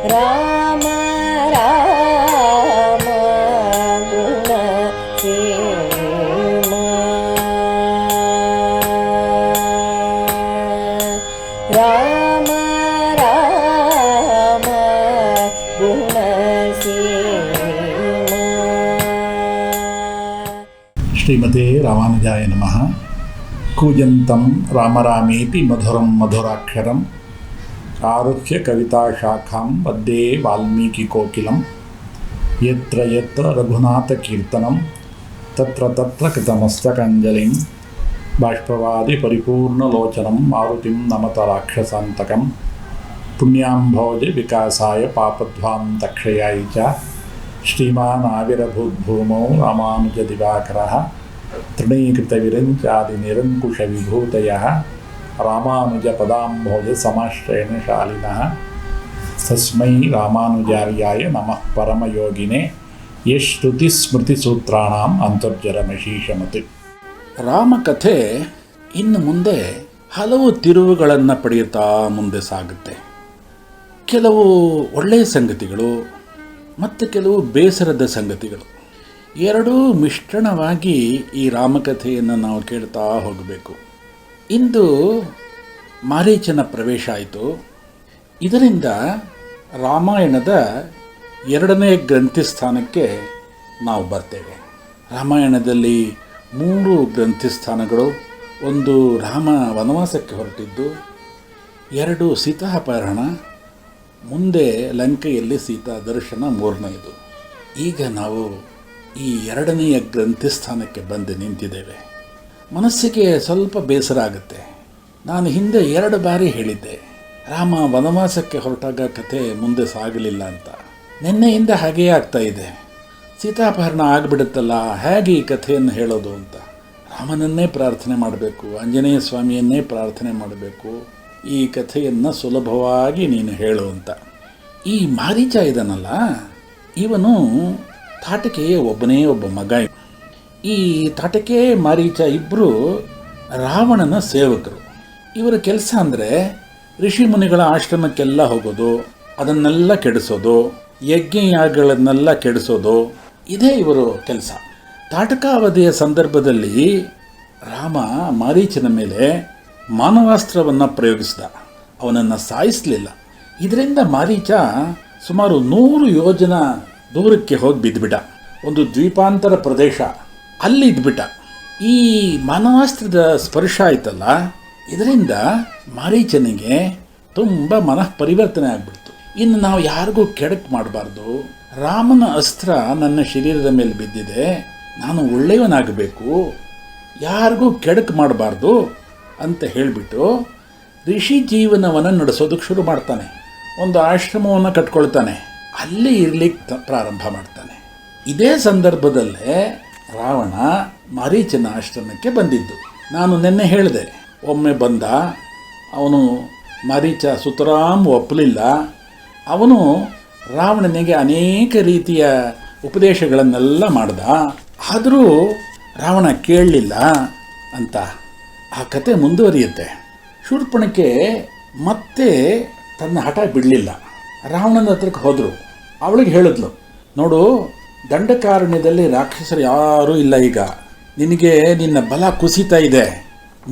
ರಾಮ ರಾಮ ಗುಣ ಸೇಮ ರಾಮ ರಾಮ ಗುಣ ಸೇಮ. ಶ್ರೀಮತೆ ರಾಮಾನುಜಾಯ ನಮಃ. ಕೂಜಂತಂ ರಾಮರಾಮೇತಿ ಮಧುರಂ ಮಧುರಾಕ್ಷರಂ ಆರುಹ್ಯ ಕವಿತಾಶಾಖಾಂ ವಂದೇ ವಾಲ್ಮೀಕಿಕೋಕಿಲಂ. ಯತ್ರ ಯತ್ರ ರಘುನಾಥಕೀರ್ತನಂ ತತ್ರ ತತ್ರ ಕೃತಮಸ್ತಕಾಂಜಲಿಂ ಬಾಷ್ಪವಾದಿ ಪರಿಪೂರ್ಣಲೋಚನಂ ಮಾರುತಿಂ ನಮತ ರಾಕ್ಷಸಾಂತಕಂ. ಪುಣ್ಯಾಂಭೋಜ ವಿಕಾಸಾಯ ಪಾಪಧ್ವಾಂತಕ್ಷಯಾಯ ಚ ಶ್ರೀಮಾನ್ ಆವಿರಭೂದ್ಭೂಮೌ ರಾಮಾನುಜದಿವಾಕರಃ. ತೃಣೀಕೃತವಿರಂಚಾದಿನಿರಂಕುಶವಿಭೂತಯಃ ರಾಮಾನುಜಪದಾಂಭೋಜ ಸಮಾಶ್ರಯಣ ಶಾಲಿನಃ. ತಸ್ಮೈ ರಾಮಾನುಜಾರ್ಯಾಯ ನಮಃ ಪರಮಯೋಗಿನೇ ಯಶ್ರುತಿಸ್ಮೃತಿಸೂತ್ರಾಣಾಂ ಅಂತರ್ಜರಮಶೀಷಮತಿ. ರಾಮಕಥೆ ಇನ್ನು ಮುಂದೆ ಹಲವು ತಿರುವುಗಳನ್ನು ಪಡೆಯುತ್ತಾ ಮುಂದೆ ಸಾಗುತ್ತೆ. ಕೆಲವು ಒಳ್ಳೆಯ ಸಂಗತಿಗಳು ಮತ್ತು ಕೆಲವು ಬೇಸರದ ಸಂಗತಿಗಳು ಎರಡೂ ಮಿಶ್ರಣವಾಗಿ ಈ ರಾಮಕಥೆಯನ್ನು ನಾವು ಕೇಳ್ತಾ ಹೋಗಬೇಕು. ಇಂದು ಮಾರೀಚನ ಪ್ರವೇಶ ಆಯಿತು. ಇದರಿಂದ ರಾಮಾಯಣದ ಎರಡನೇ ಗ್ರಂಥಿಸ್ಥಾನಕ್ಕೆ ನಾವು ಬರ್ತೇವೆ. ರಾಮಾಯಣದಲ್ಲಿ 3 ಗ್ರಂಥಿಸ್ಥಾನಗಳು. ಒಂದು ರಾಮ ವನವಾಸಕ್ಕೆ ಹೊರಟಿದ್ದು, 2 ಸೀತಾಪಹರಣ, ಮುಂದೆ ಲಂಕೆಯಲ್ಲಿ ಸೀತಾ ದರ್ಶನ 3ನೇದು. ಈಗ ನಾವು ಈ 2ನೇಯ ಗ್ರಂಥಿಸ್ಥಾನಕ್ಕೆ ಬಂದು ನಿಂತಿದ್ದೇವೆ. ಮನಸ್ಸಿಗೆ ಸ್ವಲ್ಪ ಬೇಸರ ಆಗುತ್ತೆ. ನಾನು ಹಿಂದೆ 2 ಬಾರಿ ಹೇಳಿದ್ದೆ, ರಾಮ ವನವಾಸಕ್ಕೆ ಹೊರಟಾಗ ಕಥೆ ಮುಂದೆ ಸಾಗಲಿಲ್ಲ ಅಂತ. ನಿನ್ನೆಯಿಂದ ಹಾಗೆಯೇ ಆಗ್ತಾ ಇದೆ. ಸೀತಾಪಹರಣ ಆಗಿಬಿಡುತ್ತಲ್ಲ, ಹೇಗೆ ಈ ಕಥೆಯನ್ನು ಹೇಳೋದು ಅಂತ. ರಾಮನನ್ನೇ ಪ್ರಾರ್ಥನೆ ಮಾಡಬೇಕು, ಆಂಜನೇಯ ಸ್ವಾಮಿಯನ್ನೇ ಪ್ರಾರ್ಥನೆ ಮಾಡಬೇಕು, ಈ ಕಥೆಯನ್ನು ಸುಲಭವಾಗಿ ನೀನು ಹೇಳು ಅಂತ. ಈ ಮಾರೀಚ ಇದನ್ನಲ್ಲ, ಇವನು ತಾಟಕೆಯ ಒಬ್ಬನೇ ಒಬ್ಬ ಮಗ. ಈ ತಾಟಕೆ ಮಾರೀಚ ಇಬ್ಬರು ರಾವಣನ ಸೇವಕರು. ಇವರ ಕೆಲಸ ಅಂದರೆ ಋಷಿ ಮುನಿಗಳ ಆಶ್ರಮಕ್ಕೆಲ್ಲ ಹೋಗೋದು, ಅದನ್ನೆಲ್ಲ ಕೆಡಿಸೋದು, ಯಜ್ಞಯಾಗಗಳನ್ನೆಲ್ಲ ಕೆಡಿಸೋದು, ಇದೇ ಇವರು ಕೆಲಸ. ತಾಟಕಾವಧಿಯ ಸಂದರ್ಭದಲ್ಲಿ ರಾಮ ಮಾರೀಚನ ಮೇಲೆ ಮಾನವಾಸ್ತ್ರವನ್ನು ಪ್ರಯೋಗಿಸಿದ. ಅವನನ್ನು ಸಾಯಿಸಲಿಲ್ಲ. ಇದರಿಂದ ಮಾರೀಚ ಸುಮಾರು 100 ಯೋಜನ ದೂರಕ್ಕೆ ಹೋಗಿ ಬಿದ್ದುಬಿಟ್ಟ. ಒಂದು ದ್ವೀಪಾಂತರ ಪ್ರದೇಶ, ಅಲ್ಲಿ ಇದ್ಬಿಟ್ಟ. ಈ ಮಾನವಾಸ್ತ್ರದ ಸ್ಪರ್ಶ ಆಯ್ತಲ್ಲ, ಇದರಿಂದ ಮಾರೀಚನಿಗೆ ತುಂಬ ಮನಃ ಪರಿವರ್ತನೆ ಆಗಿಬಿಡ್ತು. ಇನ್ನು ನಾವು ಯಾರಿಗೂ ಕೆಡಕ್ ಮಾಡಬಾರ್ದು. ರಾಮನ ಅಸ್ತ್ರ ನನ್ನ ಶರೀರದ ಮೇಲೆ ಬಿದ್ದಿದೆ, ನಾನು ಒಳ್ಳೆಯವನಾಗಬೇಕು, ಯಾರಿಗೂ ಕೆಡಕ್ ಮಾಡಬಾರ್ದು ಅಂತ ಹೇಳಿಬಿಟ್ಟು ಋಷಿ ಜೀವನವನ್ನು ನಡೆಸೋದಕ್ಕೆ ಶುರು ಮಾಡ್ತಾನೆ. ಒಂದು ಆಶ್ರಮವನ್ನು ಕಟ್ಕೊಳ್ತಾನೆ, ಅಲ್ಲಿ ಇರ್ಲಿಕ್ಕೆ ಪ್ರಾರಂಭ ಮಾಡ್ತಾನೆ. ಇದೇ ಸಂದರ್ಭದಲ್ಲೇ ರಾವಣ ಮಾರೀಚನ ಆಶ್ರಮಕ್ಕೆ ಬಂದಿದ್ದು. ನಾನು ನಿನ್ನೆ ಹೇಳಿದೆ, ಒಮ್ಮೆ ಬಂದ ಅವನು. ಮಾರೀಚ ಸುತರಾಮ್ ಒಪ್ಪಲಿಲ್ಲ. ಅವನು ರಾವಣನಿಗೆ ಅನೇಕ ರೀತಿಯ ಉಪದೇಶಗಳನ್ನೆಲ್ಲ ಮಾಡ್ದ. ಆದರೂ ರಾವಣ ಕೇಳಲಿಲ್ಲ ಅಂತ ಆ ಕತೆ ಮುಂದುವರಿಯುತ್ತೆ. ಶೂರ್ಪಣಖೆ ಮತ್ತೆ ತನ್ನ ಹಠ ಬಿಡಲಿಲ್ಲ. ರಾವಣನ ಹತ್ರಕ್ಕೆ ಹೋದರು. ಅವಳಿಗೆ ಹೇಳಿದ್ಲು, ನೋಡು, ದಂಡಕಾರಣ್ಯದಲ್ಲಿ ರಾಕ್ಷಸರು ಯಾರೂ ಇಲ್ಲ. ಈಗ ನಿನಗೆ ನಿನ್ನ ಬಲ ಕುಸಿತಾ ಇದೆ.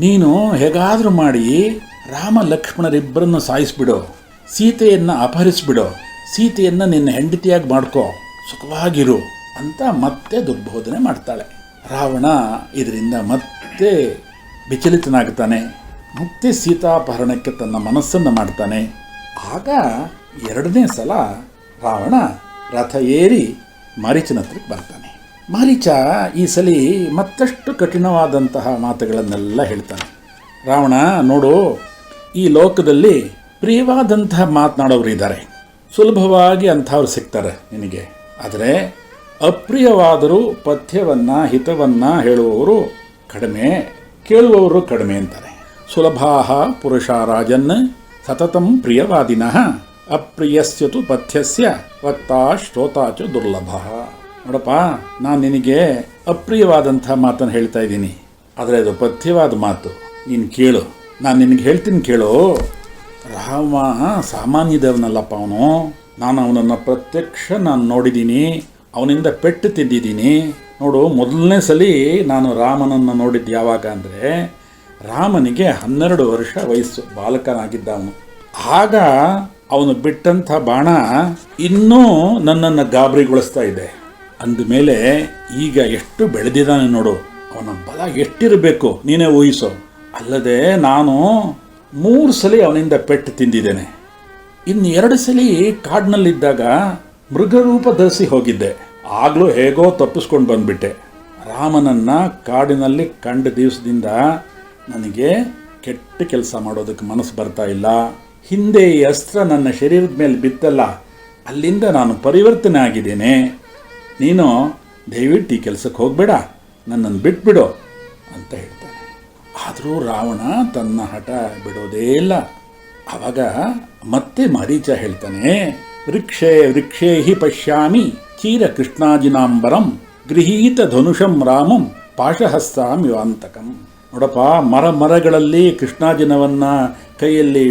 ನೀನು ಹೇಗಾದರೂ ಮಾಡಿ ರಾಮ ಲಕ್ಷ್ಮಣರಿಬ್ಬರನ್ನು ಸಾಯಿಸ್ಬಿಡು, ಸೀತೆಯನ್ನು ಅಪಹರಿಸ್ಬಿಡು, ಸೀತೆಯನ್ನು ನಿನ್ನ ಹೆಂಡತಿಯಾಗಿ ಮಾಡ್ಕೋ, ಸುಖವಾಗಿರು ಅಂತ ಮತ್ತೆ ದುರ್ಬೋಧನೆ ಮಾಡ್ತಾಳೆ. ರಾವಣ ಇದರಿಂದ ಮತ್ತೆ ವಿಚಲಿತನಾಗ್ತಾನೆ. ಮತ್ತೆ ಸೀತಾಪಹರಣಕ್ಕೆ ತನ್ನ ಮನಸ್ಸನ್ನು ಮಾಡ್ತಾನೆ. ಆಗ 2ನೇ ಸಲ ರಾವಣ ರಥ ಏರಿ ಮಾರೀಚನ ಹತ್ರಕ್ಕೆ ಬರ್ತಾನೆ. ಮಾರೀಚ ಈ ಸಲ ಮತ್ತಷ್ಟು ಕಠಿಣವಾದಂತಹ ಮಾತುಗಳನ್ನೆಲ್ಲ ಹೇಳ್ತಾನೆ. ರಾವಣ, ನೋಡು, ಈ ಲೋಕದಲ್ಲಿ ಪ್ರಿಯವಾದಂತಹ ಮಾತನಾಡೋರು ಇದ್ದಾರೆ, ಸುಲಭವಾಗಿ ಅಂಥವ್ರು ಸಿಗ್ತಾರೆ ನಿನಗೆ. ಆದರೆ ಅಪ್ರಿಯವಾದರೂ ಪಥ್ಯವನ್ನು ಹಿತವನ್ನು ಹೇಳುವವರು ಕಡಿಮೆ, ಕೇಳುವವರು ಕಡಿಮೆ ಅಂತಾರೆ. ಸುಲಭಾಹ ಪುರುಷ ರಾಜನ್ ಸತತಂ ಪ್ರಿಯವಾದಿನಃ ಅಪ್ರಿಯಸ್ಯತು ಪಥ್ಯಸ್ಯ ವಕ್ತಾ ಶ್ರೋತಾ ಚ ದುರ್ಲಭ. ನೋಡಪ್ಪ, ನಾನು ನಿನಗೆ ಅಪ್ರಿಯವಾದಂಥ ಮಾತನ್ನು ಹೇಳ್ತಾ ಇದ್ದೀನಿ, ಆದರೆ ಅದು ಪಥ್ಯವಾದ ಮಾತು, ನೀನು ಕೇಳು. ನಾನು ನಿನಗೆ ಹೇಳ್ತೀನಿ ಕೇಳು. ರಾಮ ಸಾಮಾನ್ಯದವನಲ್ಲಪ್ಪ ಅವನು. ನಾನು ಅವನನ್ನು ನಾನು ನೋಡಿದ್ದೀನಿ, ಅವನಿಂದ ಪೆಟ್ಟು ತಿಂದಿದ್ದೀನಿ. ನೋಡು, ಮೊದಲನೇ ಸಲ ನಾನು ರಾಮನನ್ನು ನೋಡಿದ್ದು ಯಾವಾಗ ಅಂದರೆ, ರಾಮನಿಗೆ 12 ವರ್ಷ ವಯಸ್ಸು, ಬಾಲಕನಾಗಿದ್ದ ಅವನು. ಆಗ ಅವನು ಬಿಟ್ಟಂಥ ಬಾಣ ಇನ್ನೂ ನನ್ನನ್ನು ಗಾಬರಿಗೊಳಿಸ್ತಾ ಇದೆ. ಅಂದಮೇಲೆ ಈಗ ಎಷ್ಟು ಬೆಳೆದಿದ್ದಾನೆ ನೋಡು, ಅವನ ಬಲ ಎಷ್ಟಿರಬೇಕು ನೀನೇ ಊಹಿಸೋ. ಅಲ್ಲದೆ ನಾನು 3 ಸಲ ಅವನಿಂದ ಪೆಟ್ಟು ತಿಂದಿದ್ದೇನೆ. ಇನ್ನು 2 ಸಲ ಕಾಡಿನಲ್ಲಿದ್ದಾಗ ಮೃಗರೂಪ ಧರಿಸಿ ಹೋಗಿದ್ದೆ. ಆಗಲೂ ಹೇಗೋ ತಪ್ಪಿಸ್ಕೊಂಡು ಬಂದ್ಬಿಟ್ಟೆ. ರಾಮನನ್ನು ಕಾಡಿನಲ್ಲಿ ಕಂಡ ದಿವಸದಿಂದ ನನಗೆ ಕೆಟ್ಟ ಕೆಲಸ ಮಾಡೋದಕ್ಕೆ ಮನಸ್ಸು ಬರ್ತಾ ಇಲ್ಲ. ಹಿಂದೆ ಈ ಅಸ್ತ್ರ ನನ್ನ ಶರೀರದ ಮೇಲೆ ಬಿತ್ತಲ್ಲ, ಅಲ್ಲಿಂದ ನಾನು ಪರಿವರ್ತನೆ ಆಗಿದ್ದೇನೆ. ನೀನು ದಯವಿಟ್ಟು ಈ ಕೆಲಸಕ್ಕೆ ಹೋಗಬೇಡ, ನನ್ನನ್ನು ಬಿಟ್ಬಿಡು ಅಂತ ಹೇಳ್ತಾನೆ. ಆದರೂ ರಾವಣ ತನ್ನ ಹಠ ಬಿಡೋದೇ ಇಲ್ಲ. ಆವಾಗ ಮತ್ತೆ ಮಾರೀಚ ಹೇಳ್ತಾನೆ, ವೃಕ್ಷೇ ವೃಕ್ಷೇ ಹಿ ಪಶ್ಯಾಮಿ ಚೀರ ಕೃಷ್ಣಾಜಿನಾಂಬರಂ ಗೃಹೀತ ಧನುಷಂ ರಾಮಂ ಪಾಶಹಸ್ತಾಂ ಯುವಾಂತಕಂ. ನೋಡಪ್ಪ, ಮರಗಳಲ್ಲಿ ಕೃಷ್ಣಾಜಿನವನ್ನು ಕೈಯಲ್ಲಿ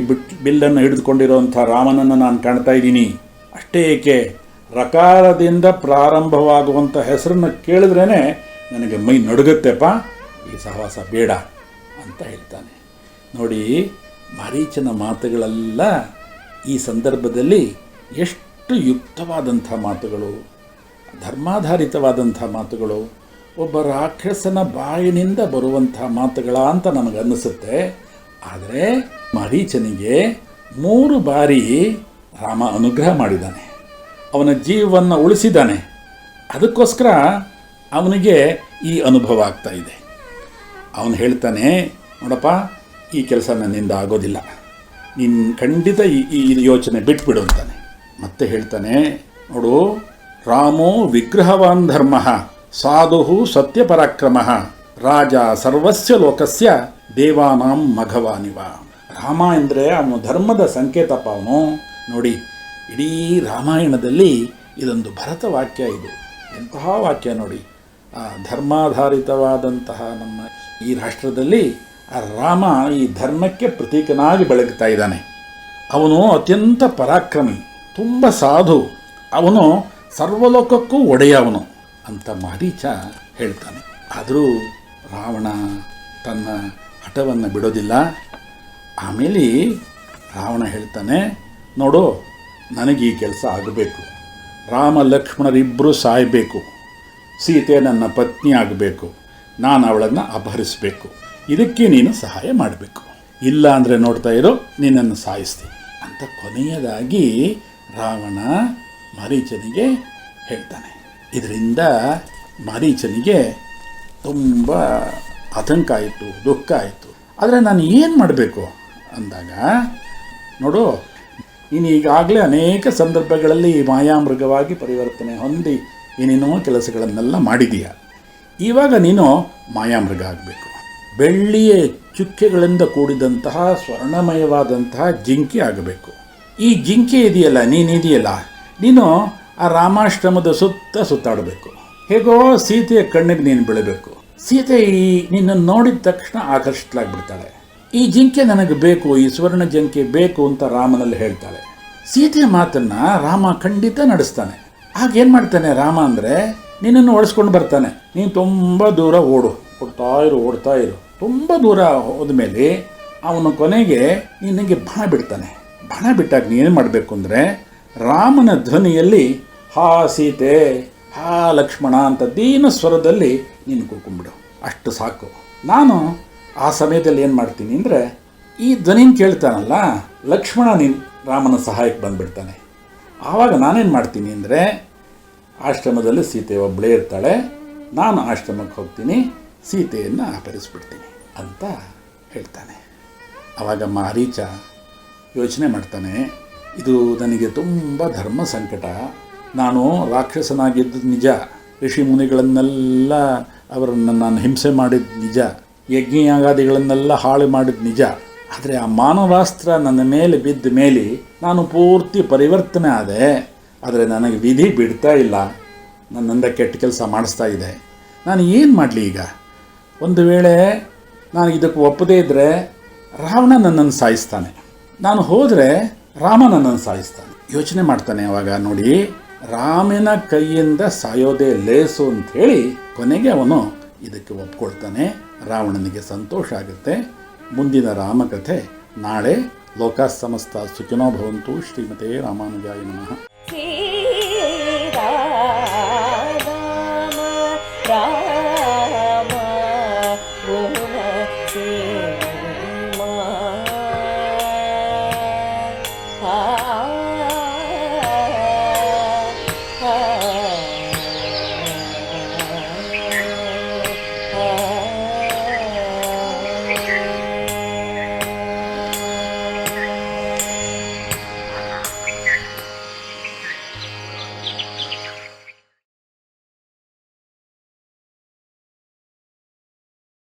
ಬಿಲ್ಲನ್ನು ಹಿಡಿದುಕೊಂಡಿರುವಂಥ ರಾಮನನ್ನು ನಾನು ಕಾಣ್ತಾ ಇದ್ದೀನಿ. ಅಷ್ಟೇ ಏಕೆ, ರಕಾರದಿಂದ ಪ್ರಾರಂಭವಾಗುವಂಥ ಹೆಸರನ್ನು ಕೇಳಿದ್ರೇ ನನಗೆ ಮೈ ನಡುಗುತ್ತೆಪ್ಪ, ಈ ಸಹವಾಸ ಬೇಡ ಅಂತ ಹೇಳ್ತಾನೆ. ನೋಡಿ, ಮಾರೀಚನ ಮಾತುಗಳೆಲ್ಲ ಈ ಸಂದರ್ಭದಲ್ಲಿ ಎಷ್ಟು ಯುಕ್ತವಾದಂಥ ಮಾತುಗಳು, ಧರ್ಮಾಧಾರಿತವಾದಂಥ ಮಾತುಗಳು, ಒಬ್ಬ ರಾಕ್ಷಸನ ಬಾಯಿನಿಂದ ಬರುವಂಥ ಮಾತುಗಳ ಅಂತ ನನಗನ್ನಿಸುತ್ತೆ. ಆದರೆ ಮಾರೀಚನಿಗೆ 3 ಬಾರಿ ರಾಮ ಅನುಗ್ರಹ ಮಾಡಿದ್ದಾನೆ, ಅವನ ಜೀವವನ್ನು ಉಳಿಸಿದ್ದಾನೆ. ಅದಕ್ಕೋಸ್ಕರ ಅವನಿಗೆ ಈ ಅನುಭವ ಆಗ್ತಾ ಇದೆ. ಅವನು ಹೇಳ್ತಾನೆ, ನೋಡಪ್ಪ, ಈ ಕೆಲಸ ನನ್ನಿಂದ ಆಗೋದಿಲ್ಲ, ನೀನು ಖಂಡಿತ ಈ ಯೋಚನೆ ಬಿಟ್ಬಿಡು ಅಂತಾನೆ. ಮತ್ತೆ ಹೇಳ್ತಾನೆ, ನೋಡು, ರಾಮೋ ವಿಗ್ರಹವಾನ್ ಧರ್ಮ ಸಾಧು ಸತ್ಯಪರಾಕ್ರಮ ರಾಜ ಸರ್ವಸ್ಯ ಲೋಕಸ್ಯ ದೇವಾನಾಂ ಮಘವಾನಿವ. ರಾಮ ಅಂದರೆ ಅವನು ಧರ್ಮದ ಸಂಕೇತಪ್ಪ ಅವನು. ನೋಡಿ, ಇಡೀ ರಾಮಾಯಣದಲ್ಲಿ ಇದೊಂದು ಭರತ ವಾಕ್ಯ. ಇದು ಎಂತಹ ವಾಕ್ಯ ನೋಡಿ. ಆ ಧರ್ಮಾಧಾರಿತವಾದಂತಹ ನಮ್ಮ ಈ ರಾಷ್ಟ್ರದಲ್ಲಿ ಆ ರಾಮ ಈ ಧರ್ಮಕ್ಕೆ ಪ್ರತೀಕನಾಗಿ ಬೆಳಗ್ತಾ ಇದ್ದಾನೆ. ಅವನು ಅತ್ಯಂತ ಪರಾಕ್ರಮಿ, ತುಂಬ ಸಾಧು, ಅವನು ಸರ್ವಲೋಕಕ್ಕೂ ಒಡೆಯವನು ಅಂತ ಮಾರೀಚ ಹೇಳ್ತಾನೆ. ಆದರೂ ರಾವಣ ತನ್ನ ಹಠವನ್ನು ಬಿಡೋದಿಲ್ಲ. ಆಮೇಲೆ ರಾವಣ ಹೇಳ್ತಾನೆ, ನೋಡು, ನನಗೆ ಈ ಕೆಲಸ ಆಗಬೇಕು, ರಾಮ ಲಕ್ಷ್ಮಣರಿಬ್ಬರು ಸಾಯಬೇಕು, ಸೀತೆ ನನ್ನ ಪತ್ನಿ ಆಗಬೇಕು, ನಾನು ಅವಳನ್ನು ಅಪಹರಿಸಬೇಕು, ಇದಕ್ಕೆ ನೀನು ಸಹಾಯ ಮಾಡಬೇಕು, ಇಲ್ಲ ಅಂದರೆ ನೋಡ್ತಾ ಇರೋ ನಿನ್ನನ್ನು ಸಾಯಿಸ್ತೀನಿ ಅಂತ ಕೊನೆಯದಾಗಿ ರಾವಣ ಮಾರೀಚನಿಗೆ ಹೇಳ್ತಾನೆ. ಇದರಿಂದ ಮಾರೀಚನಿಗೆ ತುಂಬ ಆತಂಕ ಆಯಿತು, ದುಃಖ ಆಯಿತು. ಆದರೆ ನಾನು ಏನು ಮಾಡಬೇಕು ಅಂದಾಗ, ನೋಡು, ನೀನು ಈಗಾಗಲೇ ಅನೇಕ ಸಂದರ್ಭಗಳಲ್ಲಿ ಮಾಯಾಮೃಗವಾಗಿ ಪರಿವರ್ತನೆ ಹೊಂದಿ ಏನೇನೋ ಕೆಲಸಗಳನ್ನೆಲ್ಲ ಮಾಡಿದೀಯ. ಇವಾಗ ನೀನು ಮಾಯಾಮೃಗ ಆಗಬೇಕು. ಬೆಳ್ಳಿಯ ಚುಕ್ಕೆಗಳಿಂದ ಕೂಡಿದಂತಹ ಸ್ವರ್ಣಮಯವಾದಂತಹ ಜಿಂಕೆ ಆಗಬೇಕು. ಈ ಜಿಂಕೆ ಇದೆಯಲ್ಲ, ನೀನಿದೆಯಲ್ಲ, ನೀನು ಆ ರಾಮಾಶ್ರಮದ ಸುತ್ತಾಡಬೇಕು. ಹೇಗೋ ಸೀತೆಯ ಕಣ್ಣಿಗೆ ನೀನು ಬೆಳಬೇಕು. ಸೀತೆ ನಿನ್ನನ್ನು ನೋಡಿದ ತಕ್ಷಣ ಆಕರ್ಷಿತಳಾಗ್ಬಿಡ್ತಾಳೆ. ಈ ಜಿಂಕೆ ನನಗೆ ಬೇಕು, ಈ ಸುವರ್ಣ ಜಿಂಕೆ ಬೇಕು ಅಂತ ರಾಮನಲ್ಲಿ ಹೇಳ್ತಾಳೆ. ಸೀತೆಯ ಮಾತನ್ನು ರಾಮ ಖಂಡಿತ ನಡೆಸ್ತಾನೆ. ಆಗೇನು ಮಾಡ್ತಾನೆ ರಾಮ ಅಂದರೆ, ನಿನ್ನನ್ನು ಓಡಿಸ್ಕೊಂಡು ಬರ್ತಾನೆ. ನೀನು ತುಂಬ ದೂರ ಓಡ್ತಾ ಇರು. ತುಂಬ ದೂರ ಹೋದ್ಮೇಲೆ ಅವನು ಕೊನೆಗೆ ನಿನಗೆ ಬಾಣ ಬಿಡ್ತಾನೆ. ಬಾಣ ಬಿಟ್ಟಾಗ ನೀನೇನು ಮಾಡಬೇಕು ಅಂದರೆ, ರಾಮನ ಧ್ವನಿಯಲ್ಲಿ ಹಾ ಸೀತೆ, ಹಾ ಲಕ್ಷ್ಮಣ ಅಂತ ದೀನ ಸ್ವರದಲ್ಲಿ ನೀನು ಕೂತ್ಕೊಂಡ್ಬಿಡು, ಅಷ್ಟು ಸಾಕು. ನಾನು ಆ ಸಮಯದಲ್ಲಿ ಏನು ಮಾಡ್ತೀನಿ ಅಂದರೆ, ಈ ಧ್ವನಿನ ಕೇಳ್ತಾನಲ್ಲ ಲಕ್ಷ್ಮಣ, ನೀನು ರಾಮನ ಸಹಾಯಕ್ಕೆ ಬಂದುಬಿಡ್ತಾನೆ. ಆವಾಗ ನಾನೇನು ಮಾಡ್ತೀನಿ ಅಂದರೆ, ಆಶ್ರಮದಲ್ಲಿ ಸೀತೆ ಒಬ್ಬಳೇ ಇರ್ತಾಳೆ, ನಾನು ಆಶ್ರಮಕ್ಕೆ ಹೋಗ್ತೀನಿ, ಸೀತೆಯನ್ನು ಅಪಹರಿಸ್ಬಿಡ್ತೀನಿ ಅಂತ ಹೇಳ್ತಾನೆ. ಆವಾಗ ಮಾರೀಚ ಯೋಚನೆ ಮಾಡ್ತಾನೆ, ಇದು ನನಗೆ ತುಂಬ ಧರ್ಮ ಸಂಕಟ. ನಾನು ರಾಕ್ಷಸನಾಗಿದ್ದು ನಿಜ, ಋಷಿ ಮುನಿಗಳನ್ನೆಲ್ಲ ಅವರನ್ನು ನಾನು ಹಿಂಸೆ ಮಾಡಿದ ನಿಜ, ಯಜ್ಞಯಾಗಾದಿಗಳನ್ನೆಲ್ಲ ಹಾಳು ಮಾಡಿದ ನಿಜ. ಆದರೆ ಆ ಮಾನವಾಸ್ತ್ರ ನನ್ನ ಮೇಲೆ ಬಿದ್ದ ಮೇಲೆ ನಾನು ಪೂರ್ತಿ ಪರಿವರ್ತನೆ ಆದೆ. ಆದರೆ ನನಗೆ ವಿಧಿ ಬಿಡ್ತಾ ಇಲ್ಲ, ನನ್ನಿಂದ ಕೆಟ್ಟ ಕೆಲಸ ಮಾಡಿಸ್ತಾ ಇದೆ. ನಾನು ಏನು ಮಾಡಲಿ ಈಗ? ಒಂದು ವೇಳೆ ನಾನು ಇದಕ್ಕೆ ಒಪ್ಪದೇ ಇದ್ದರೆ ರಾವಣ ನನ್ನನ್ನು ಸಾಯಿಸ್ತಾನೆ. ನಾನು ಹೋದರೆ ರಾಮ ನನ್ನನ್ನು ಸಾಯಿಸ್ತಾನೆ. ಯೋಚನೆ ಮಾಡ್ತಾನೆ ಅವಾಗ, ನೋಡಿ ರಾಮನ ಕೈಯಿಂದ ಸಾಯೋದೇ ಲೇಸು ಅಂಥೇಳಿ ಕೊನೆಗೆ ಅವನು ಇದಕ್ಕೆ ಒಪ್ಕೊಳ್ತಾನೆ. ರಾವಣನಿಗೆ ಸಂತೋಷ ಆಗುತ್ತೆ. ಮುಂದಿನ ರಾಮಕಥೆ ನಾಳೆ. ಲೋಕ ಸಮಸ್ತ ಸುಖಿನೋ ಭವಂತು. ಶ್ರೀಮತೆ ರಾಮಾನುಜಾಯ ನಮಃ.